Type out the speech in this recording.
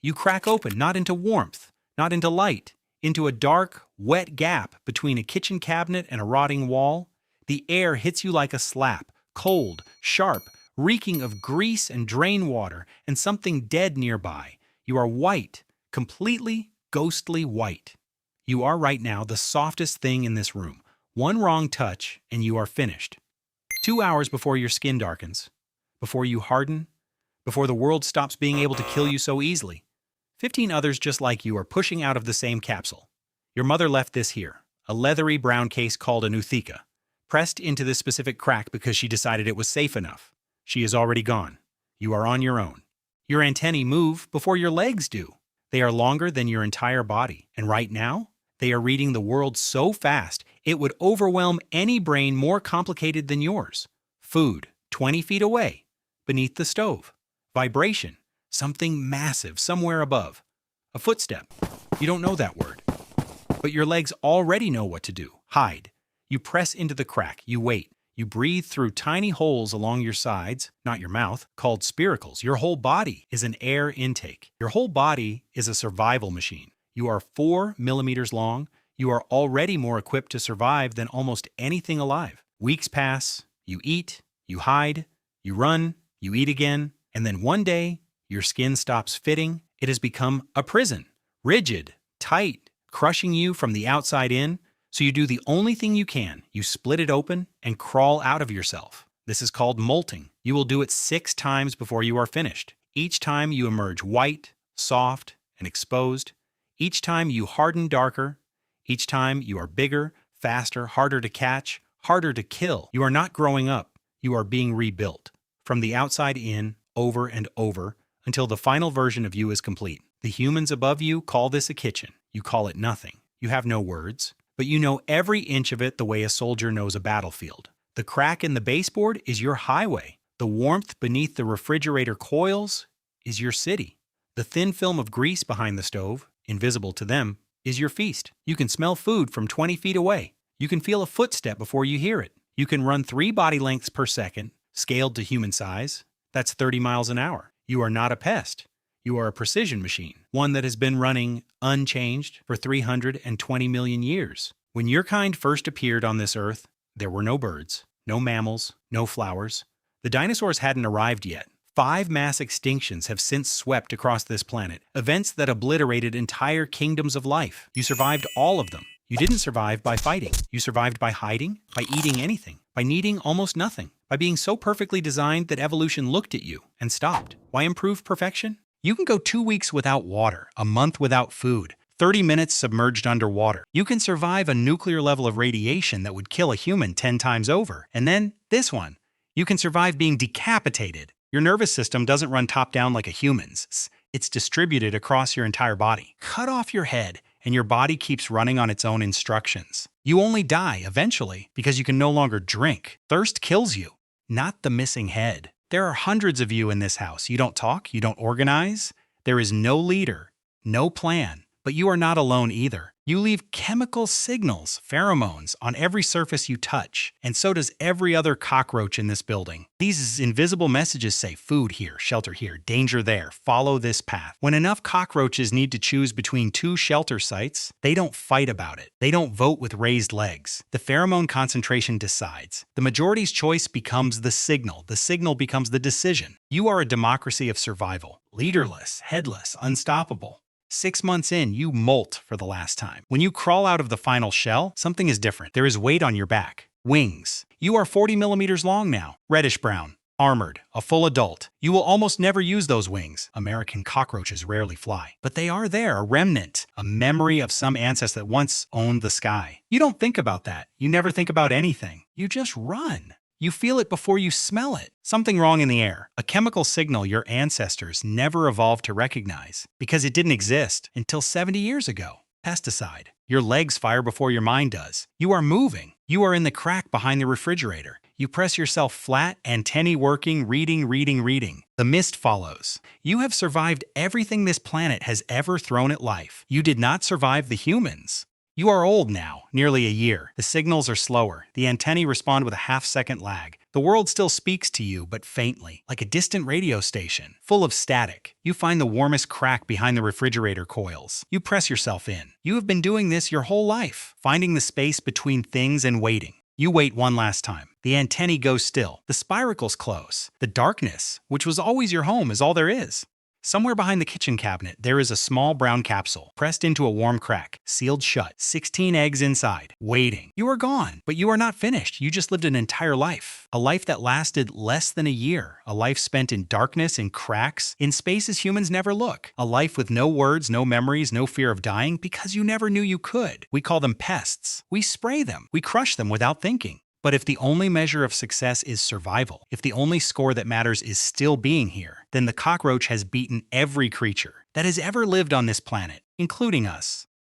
You crack open, not into warmth, not into light, into a dark, wet gap between a kitchen cabinet and a rotting wall. The air hits you like a slap, cold, sharp, reeking of grease and drain water and something dead nearby. You are white, completely, ghostly white. You are right now the softest thing in this room. One wrong touch and you are finished. 2 hours before your skin darkens, before you harden, before the world stops being able to kill you so easily. 15 others just like you are pushing out of the same capsule. Your mother left this here, a leathery brown case called a Nutheca, pressed into this specific crack because she decided it was safe enough. She is already gone. You are on your own. Your antennae move before your legs do. They are longer than your entire body, and right now, they are reading the world so fast it would overwhelm any brain more complicated than yours. Food, 20 feet away, beneath the stove. Vibration, something massive somewhere above. A footstep. You don't know that word. But your legs already know what to do. Hide. You press into the crack. You wait. You breathe through tiny holes along your sides, not your mouth, called spiracles. Your whole body is an air intake. Your whole body is a survival machine. You are 4 millimeters long. You are already more equipped to survive than almost anything alive. Weeks pass. You eat. You hide. You run. You eat again. And then one day, your skin stops fitting. It has become a prison. Rigid, tight, crushing you from the outside in. So you do the only thing you can. You split it open and crawl out of yourself. This is called molting. You will do it 6 times before you are finished. Each time you emerge white, soft, and exposed. Each time you harden darker. Each time you are bigger, faster, harder to catch, harder to kill. You are not growing up. You are being rebuilt. From the outside in, over and over, until the final version of you is complete. The humans above you call this a kitchen. You call it nothing. You have no words. But you know every inch of it the way a soldier knows a battlefield. The crack in the baseboard is your highway. The warmth beneath the refrigerator coils is your city. The thin film of grease behind the stove, invisible to them, is your feast. You can smell food from 20 feet away. You can feel a footstep before you hear it. You can run 3 body lengths per second, scaled to human size. That's 30 miles an hour. You are not a pest. You are a precision machine, one that has been running unchanged for 320 million years. When your kind first appeared on this earth, there were no birds, no mammals, no flowers. The dinosaurs hadn't arrived yet. 5 mass extinctions have since swept across this planet, events that obliterated entire kingdoms of life. You survived all of them. You didn't survive by fighting. You survived by hiding, by eating anything, by needing almost nothing, by being so perfectly designed that evolution looked at you and stopped. Why improve perfection? You can go 2 weeks without water, a month without food, 30 minutes submerged underwater. You can survive a nuclear level of radiation that would kill a human 10 times over. And then this one. You can survive being decapitated. Your nervous system doesn't run top-down like a human's. It's distributed across your entire body. Cut off your head, and your body keeps running on its own instructions. You only die, eventually, because you can no longer drink. Thirst kills you, not the missing head. There are hundreds of you in this house. You don't talk, you don't organize. There is no leader, no plan. But you are not alone either. You leave chemical signals, pheromones, on every surface you touch, and so does every other cockroach in this building. These invisible messages say food here, shelter here, danger there, follow this path. When enough cockroaches need to choose between 2 shelter sites, they don't fight about it. They don't vote with raised legs. The pheromone concentration decides. The majority's choice becomes the signal becomes the decision. You are a democracy of survival, leaderless, headless, unstoppable. 6 months in, you molt for the last time. When you crawl out of the final shell, something is different. There is weight on your back. Wings. You are 40 millimeters long now. Reddish brown. Armored. A full adult. You will almost never use those wings. American cockroaches rarely fly. But they are there, a remnant. A memory of some ancestor that once owned the sky. You don't think about that. You never think about anything. You just run. You feel it before you smell it. Something wrong in the air. A chemical signal your ancestors never evolved to recognize because it didn't exist until 70 years ago. Pesticide. Your legs fire before your mind does. You are moving. You are in the crack behind the refrigerator. You press yourself flat, antennae working, reading. The mist follows. You have survived everything this planet has ever thrown at life. You did not survive the humans. You are old now, nearly a year. The signals are slower. The antennae respond with a half-second lag. The world still speaks to you, but faintly, like a distant radio station, full of static. You find the warmest crack behind the refrigerator coils. You press yourself in. You have been doing this your whole life, finding the space between things and waiting. You wait one last time. The antennae go still. The spiracles close. The darkness, which was always your home, is all there is. Somewhere behind the kitchen cabinet, there is a small brown capsule, pressed into a warm crack, sealed shut, 16 eggs inside, waiting. You are gone, but you are not finished. You just lived an entire life. A life that lasted less than a year. A life spent in darkness, in cracks, in spaces humans never look. A life with no words, no memories, no fear of dying, because you never knew you could. We call them pests. We spray them. We crush them without thinking. But if the only measure of success is survival, if the only score that matters is still being here, then the cockroach has beaten every creature that has ever lived on this planet, including us.